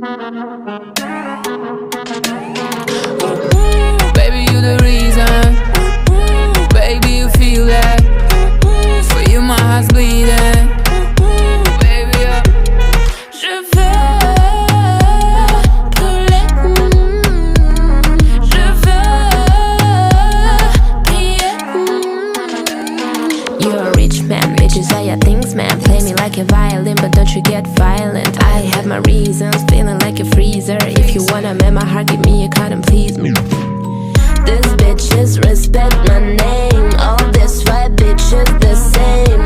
Baby, you the reason. Baby, you feel that. For you, my heart's bleeding. Baby, je veux brûler. Je veux briller. You're a rich man, bitches are your things, man. Play me like a violin, but don't you get violent. I have my reasons, feeling like a freezer. If you wanna mend my heart, give me a card and please me. These bitches respect my name. All these white bitches the same.